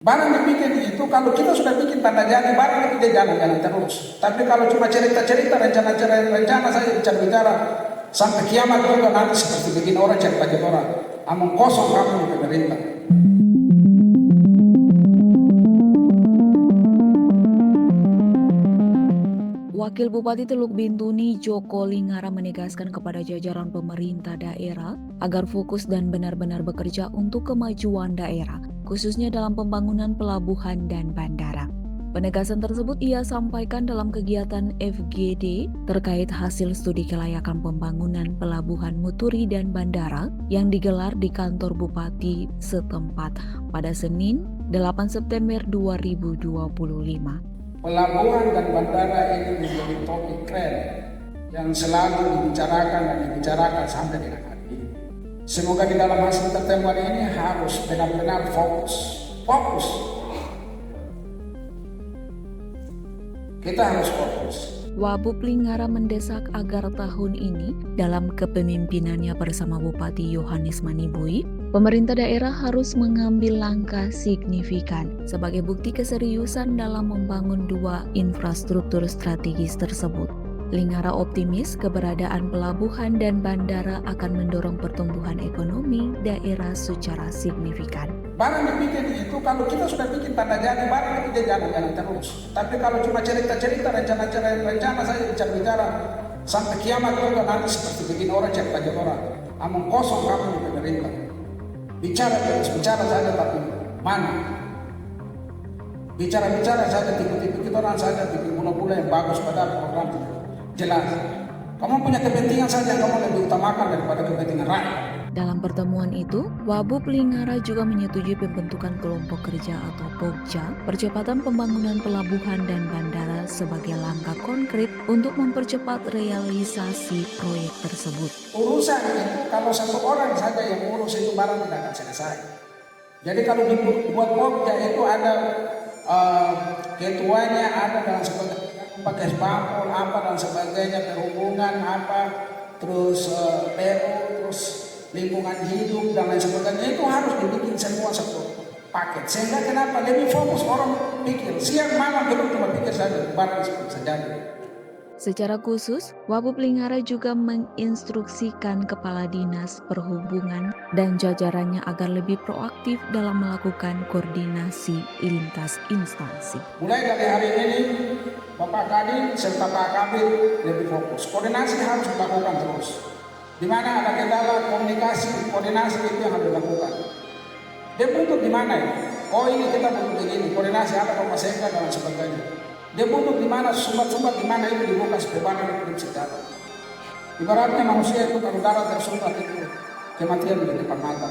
Barang dibikin itu, kalau kita sudah bikin tanda jadi, barang itu dia jalan-jalan terus. Tapi kalau cuma cerita-cerita, rencana saja bicara-bicara, sampai kiamat juga nanti seperti bikin orang cerita orang. Among kosong kamu di pemerintah. Wakil Bupati Teluk Bintuni Joko Lingara menegaskan kepada jajaran pemerintah daerah agar fokus dan benar-benar bekerja untuk kemajuan daerah, khususnya dalam pembangunan pelabuhan dan bandara. Penegasan tersebut ia sampaikan dalam kegiatan FGD terkait hasil studi kelayakan pembangunan pelabuhan Muturi dan bandara yang digelar di kantor Bupati setempat pada Senin 8 September 2025. Pelabuhan dan bandara ini menjadi topik keren yang selalu dibicarakan sampai dengan hari ini. Semoga di dalam hasil pertemuan ini harus benar-benar fokus. Kita harus fokus. Wabub Lingara mendesak agar tahun ini dalam kepemimpinannya bersama Bupati Yohanes Manibui, pemerintah daerah harus mengambil langkah signifikan sebagai bukti keseriusan dalam membangun dua infrastruktur strategis tersebut. Lingara optimis keberadaan pelabuhan dan bandara akan mendorong pertumbuhan ekonomi daerah secara signifikan. Barang dibikin itu, kalau kita sudah bikin tanda jadi, barang itu dia jalan-jalan terus. Tapi kalau cuma cerita-cerita, rencana saja bicara-bicara, sampai kiamat juga nanti seperti bikin orang cerita orang. Among kosong kamu di pemerintah. Bicara saja tapi mana? Bicara saja, tipe-tipe kita orang saja bikin mula-mula yang bagus pada program itu. Jelas. Kamu punya kepentingan saja yang kamu lebih utamakan daripada kepentingan rakyat. Dalam pertemuan itu, Wabub Lingara juga menyetujui pembentukan kelompok kerja atau POKJA, percepatan pembangunan pelabuhan dan bandara sebagai langkah konkret untuk mempercepat realisasi proyek tersebut. Urusan itu kalau satu orang saja yang urus itu barang tidak akan selesai. Jadi kalau dibuat POKJA itu ada ketuanya, ada dan sebagainya, pakai spapol apa dan sebagainya, perhubungan apa, terus PU, terus lingkungan hidup dan lain sebagainya, itu harus dibikin semua satu paket. Sehingga kenapa lebih fokus orang pikir siang malam belum cuma pikir saja barang saja. Secara khusus, Wabub Lingara juga menginstruksikan Kepala Dinas Perhubungan dan jajarannya agar lebih proaktif dalam melakukan koordinasi lintas instansi. Mulai dari hari ini, Bapak Kadin serta Pak Kabir lebih fokus. Koordinasi harus dilakukan terus. Di mana ada kendala koordinasi itu yang harus dilakukan. Dia butuh di mana ya? Oh ini kita butuh begini, koordinasi apa Bapak Sengka dan sebagainya. Dia butuh di mana, sumbat-sumbat di mana itu dibuka sepenuhnya itu sejarah. Ibaratnya manusia itu kalau darah tersumbat itu kematian di depan mata.